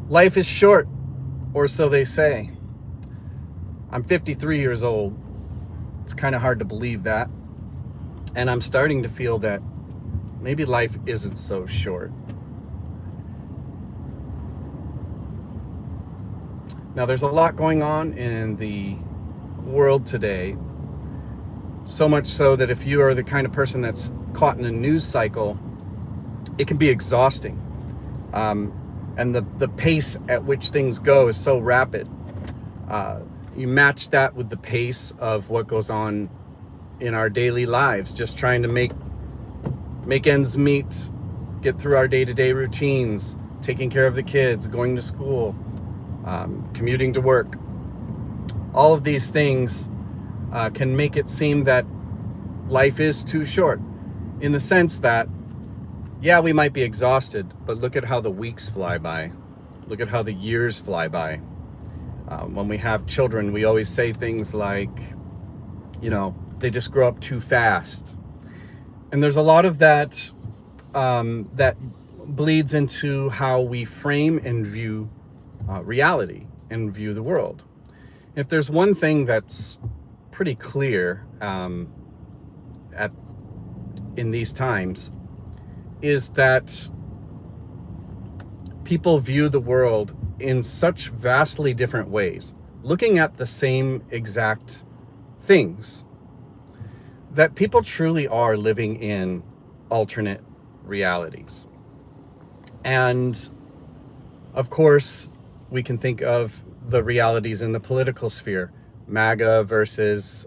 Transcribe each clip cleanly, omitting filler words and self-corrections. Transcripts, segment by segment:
Life is short, or so they say. I'm 53 years old. It's kind of hard to believe that. And I'm starting to feel that maybe life isn't so short. Now, there's a lot going on in the world today. So much so that if you are the kind of person that's caught in a news cycle, it can be exhausting. And the pace at which things go is so rapid. You match that with the pace of what goes on in our daily lives, just trying to make ends meet, get through our day-to-day routines, taking care of the kids, going to school, commuting to work. All of these things can make it seem that life is too short, in the sense that, yeah, we might be exhausted, but look at how the weeks fly by. Look at how the years fly by. When we have children, we always say things like, they just grow up too fast. And there's a lot of that that bleeds into how we frame and view reality and view the world. If there's one thing that's pretty clear in these times, is that people view the world in such vastly different ways, looking at the same exact things, that people truly are living in alternate realities. And of course, we can think of the realities in the political sphere, MAGA versus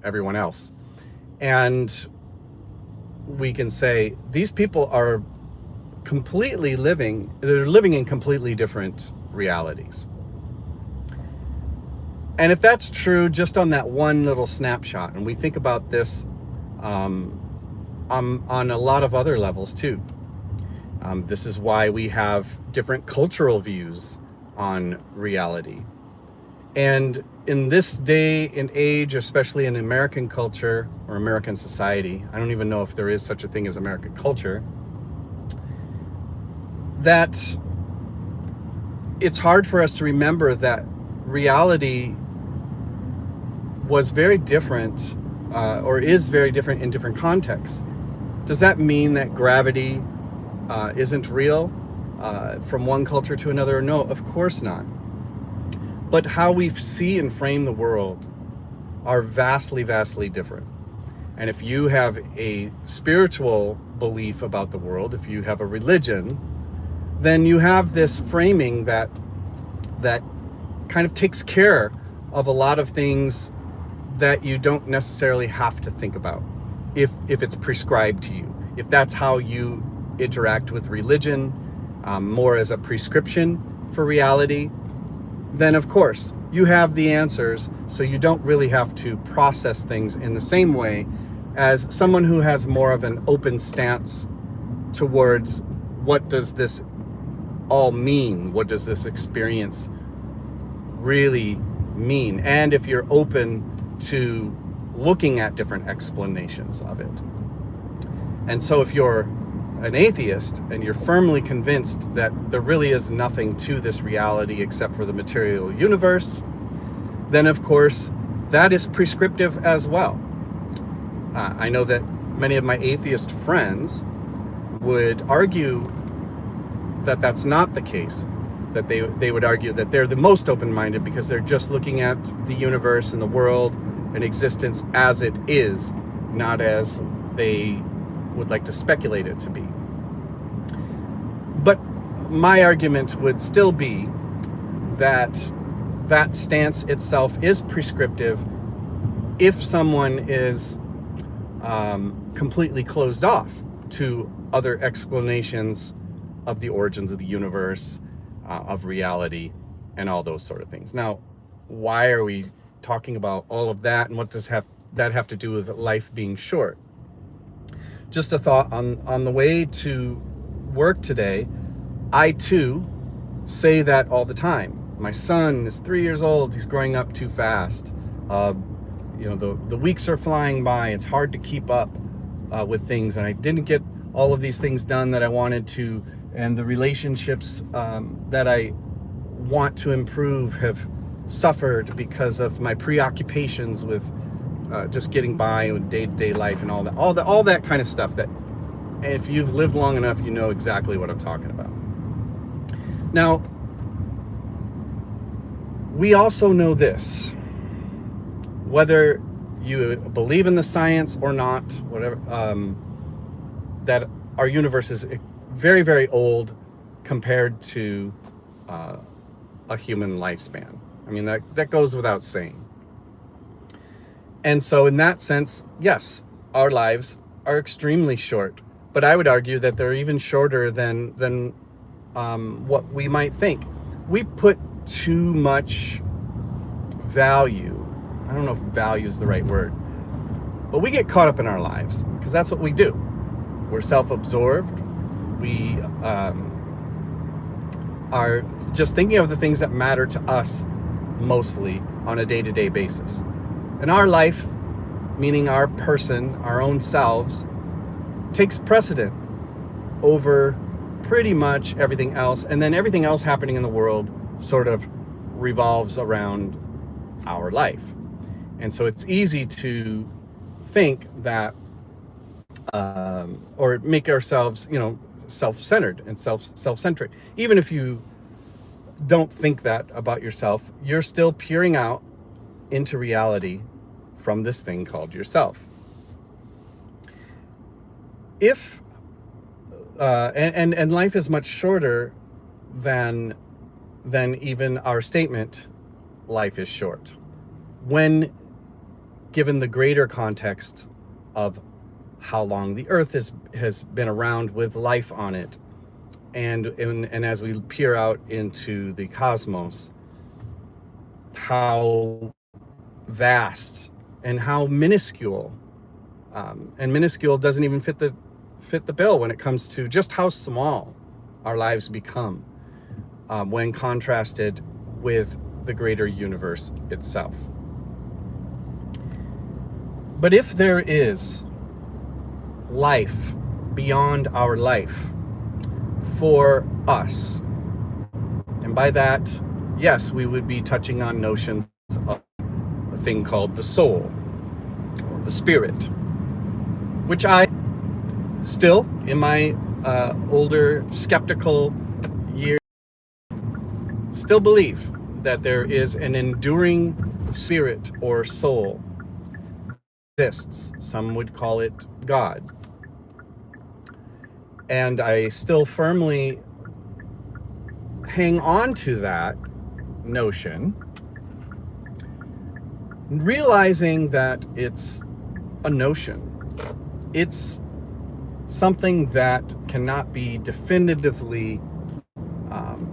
everyone else. And we can say these people are they're living in completely different realities. And if that's true just on that one little snapshot, and we think about this on a lot of other levels too, this is why we have different cultural views on reality. And in this day and age, especially in American culture or American society, I don't even know if there is such a thing as American culture, that it's hard for us to remember that reality was very different, or is very different in different contexts. Does that mean that gravity isn't real from one culture to another? No, of course not. But how we see and frame the world are vastly, vastly different. And if you have a spiritual belief about the world, if you have a religion, then you have this framing that kind of takes care of a lot of things that you don't necessarily have to think about if it's prescribed to you. If that's how you interact with religion, more as a prescription for reality, then of course you have the answers, so you don't really have to process things in the same way as someone who has more of an open stance towards what does this all mean? What does this experience really mean? And if you're open to looking at different explanations of it. And so if you're an atheist and you're firmly convinced that there really is nothing to this reality except for the material universe, then of course that is prescriptive as well. I know that many of my atheist friends would argue that that's not the case, that they would argue that they're the most open-minded because they're just looking at the universe and the world and existence as it is, not as they would like to speculate it to be. But my argument would still be that that stance itself is prescriptive if someone is completely closed off to other explanations of the origins of the universe, of reality, and all those sort of things. Now, why are we talking about all of that, and what does that have to do with life being short? Just a thought on the way to work today. I too say that all the time. My son is 3 years old. He's growing up too fast. The weeks are flying by. It's hard to keep up with things, and I didn't get all of these things done that I wanted to and the relationships that I want to improve have suffered because of my preoccupations with just getting by with day-to-day life and all that kind of stuff that if you've lived long enough, you know exactly what I'm talking about. Now, we also know this, whether you believe in the science or not, whatever, that our universe is very, very old compared to a human lifespan. I mean, that goes without saying. And so in that sense, yes, our lives are extremely short, but I would argue that they're even shorter than what we might think. We put too much value. I don't know if value is the right word, but we get caught up in our lives because that's what we do. We're self-absorbed. We are just thinking of the things that matter to us mostly on a day-to-day basis. And our life, meaning our person, our own selves, takes precedent over pretty much everything else. And then everything else happening in the world sort of revolves around our life. And so it's easy to think that, or make ourselves, self-centered and self-centric. Even if you don't think that about yourself, you're still peering out into reality from this thing called yourself. If and life is much shorter than even our statement, life is short, when given the greater context of how long the earth has been around with life on it, and as we peer out into the cosmos, how vast and how minuscule, and minuscule doesn't even fit the bill when it comes to just how small our lives become when contrasted with the greater universe itself. But if there is life beyond our life for us, and by that, yes, we would be touching on notions of a thing called the soul or the spirit, which I still, in my older skeptical years, still believe that there is an enduring spirit or soul that exists. Some would call it God. And I still firmly hang on to that notion, realizing that it's a notion. It's something that cannot be definitively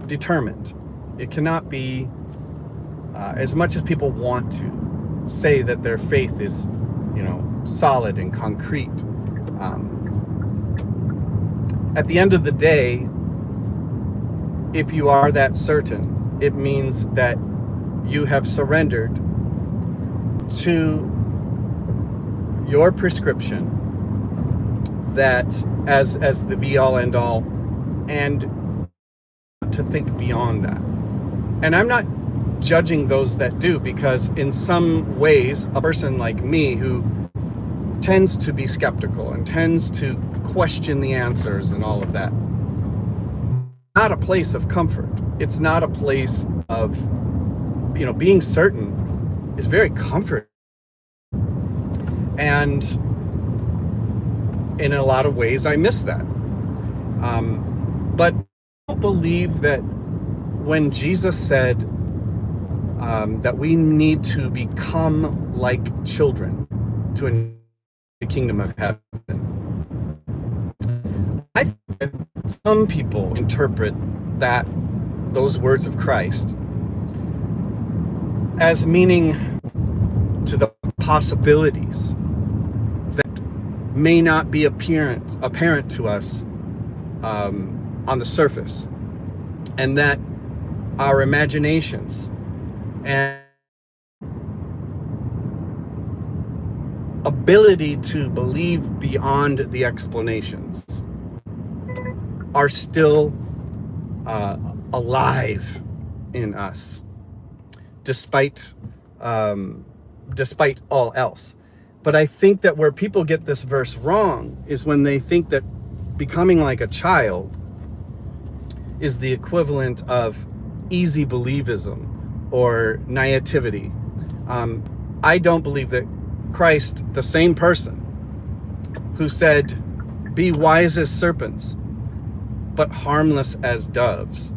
determined. It cannot be, as much as people want to say that their faith is, solid and concrete. At the end of the day, if you are that certain, it means that you have surrendered to your prescription that as the be-all end-all, and to think beyond that. And I'm not judging those that do, because in some ways, a person like me who tends to be skeptical and tends to question the answers and all of that, not a place of comfort. It's not a place of, being certain is very comforting. And in a lot of ways, I miss that. But I don't believe that when Jesus said that we need to become like children to enter the kingdom of heaven, I think that some people interpret those words of Christ as meaning to the possibilities that may not be apparent to us on the surface, and that our imaginations and ability to believe beyond the explanations are still alive in us, despite despite all else. But I think that where people get this verse wrong is when they think that becoming like a child is the equivalent of easy believism or naivety. I don't believe that Christ, the same person who said, "Be wise as serpents, but harmless as doves,"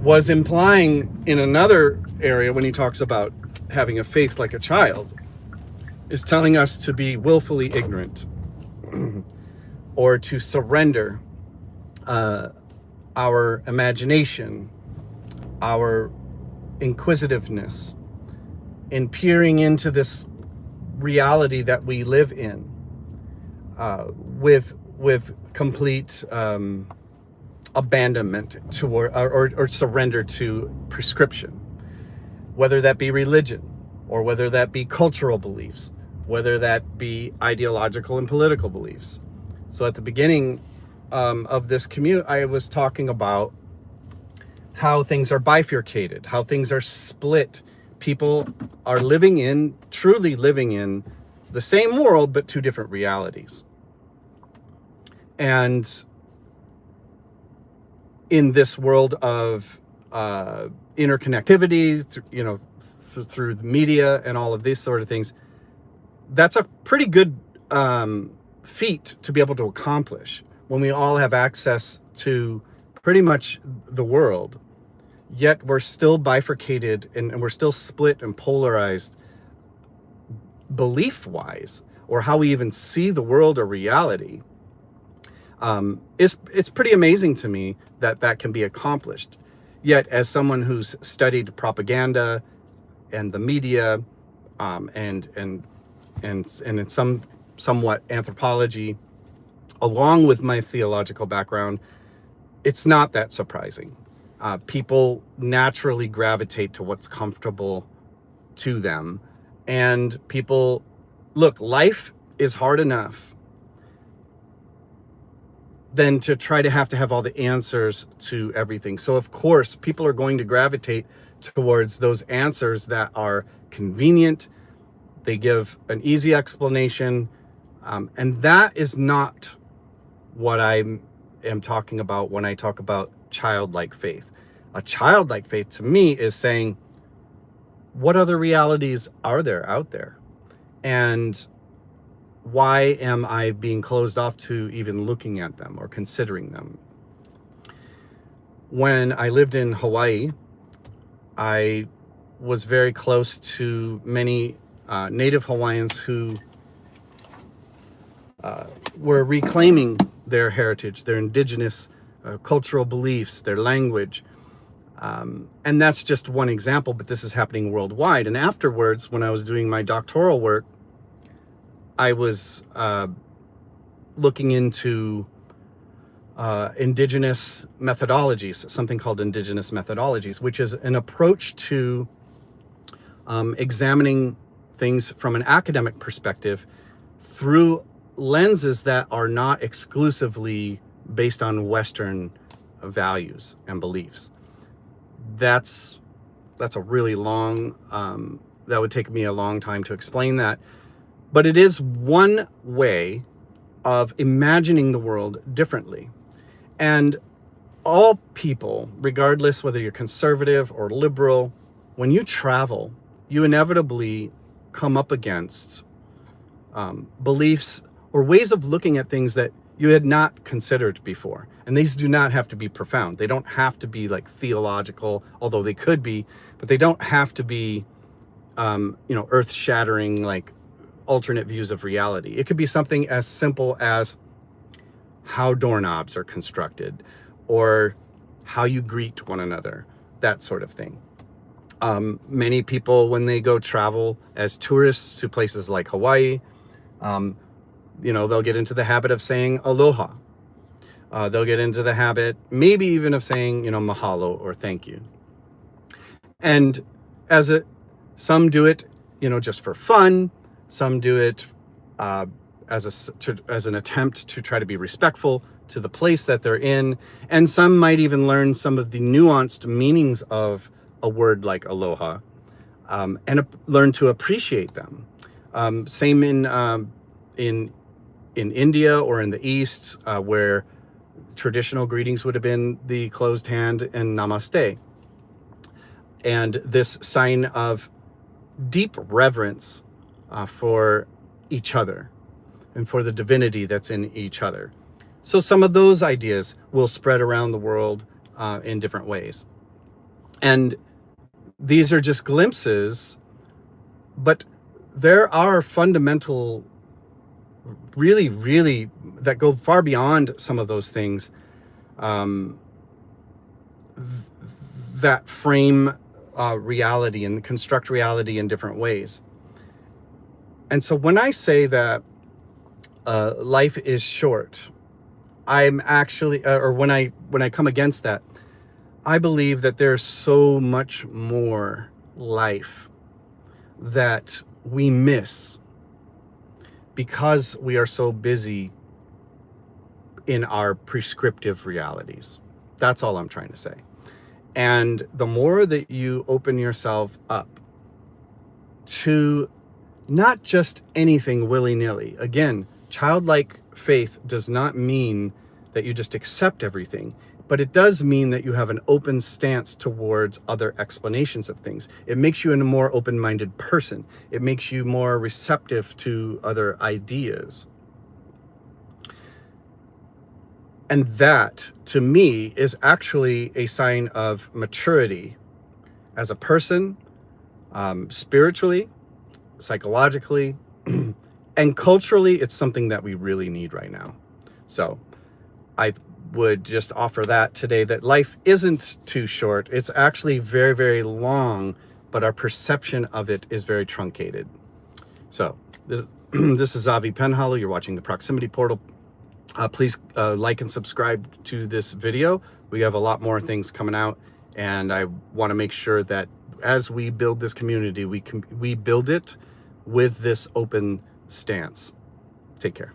was implying in another area when he talks about having a faith like a child, is telling us to be willfully ignorant or to surrender our imagination, our inquisitiveness in peering into this reality that we live in with complete abandonment toward or surrender to prescription, whether that be religion or whether that be cultural beliefs, whether that be ideological and political beliefs. So at the beginning of this commute, I was talking about how things are bifurcated, how things are split. People are truly living in the same world, but two different realities. And in this world of interconnectivity, through the media and all of these sort of things, that's a pretty good feat to be able to accomplish when we all have access to pretty much the world, yet we're still bifurcated and we're still split and polarized belief-wise, or how we even see the world or reality. It's pretty amazing to me that can be accomplished. Yet, as someone who's studied propaganda and the media, and in somewhat anthropology, along with my theological background, it's not that surprising. People naturally gravitate to what's comfortable to them, and life is hard enough than to try to have all the answers to everything. So of course, people are going to gravitate towards those answers that are convenient. They give an easy explanation, and that is not what I am talking about when I talk about childlike faith. A childlike faith to me is saying, what other realities are there out there? And why am I being closed off to even looking at them or considering them? When I lived in Hawaii, I was very close to many Native Hawaiians who were reclaiming their heritage, their indigenous cultural beliefs, their language. And that's just one example, but this is happening worldwide. And afterwards, when I was doing my doctoral work, I was looking into indigenous methodologies, something called indigenous methodologies, which is an approach to examining things from an academic perspective through lenses that are not exclusively based on Western values and beliefs. That's a really long, that would take me a long time to explain that. But it is one way of imagining the world differently. And all people, regardless whether you're conservative or liberal, when you travel, you inevitably come up against beliefs or ways of looking at things that you had not considered before. And these do not have to be profound. They don't have to be like theological, although they could be, but they don't have to be, earth-shattering, like alternate views of reality. It could be something as simple as how doorknobs are constructed or how you greet one another, that sort of thing. Many people, when they go travel as tourists to places like Hawaii, they'll get into the habit of saying aloha. They'll get into the habit, maybe even of saying, mahalo or thank you. And some do it, just for fun. Some do it as an attempt to try to be respectful to the place that they're in. And some might even learn some of the nuanced meanings of a word like aloha, and learn to appreciate them. Same in India or in the East, where traditional greetings would have been the closed hand and namaste. And this sign of deep reverence for each other and for the divinity that's in each other. So some of those ideas will spread around the world in different ways. And these are just glimpses, but there are fundamental, really, really, that go far beyond some of those things, that frame reality and construct reality in different ways. And so when I say that life is short, I'm actually, or when I come against that, I believe that there's so much more life that we miss because we are so busy in our prescriptive realities. That's all I'm trying to say. And the more that you open yourself up to not just anything willy-nilly, again, childlike faith does not mean that you just accept everything, but it does mean that you have an open stance towards other explanations of things. It makes you a more open-minded person. It makes you more receptive to other ideas. And that, to me, is actually a sign of maturity as a person, spiritually, psychologically, and culturally. It's something that we really need right now. So I would just offer that today, that life isn't too short. It's actually very, very long, but our perception of it is very truncated. So this is Avi Penhallow. You're watching the Proximity Portal. Please like and subscribe to this video. We have a lot more things coming out, and I want to make sure that as we build this community, we build it with this open stance. Take care.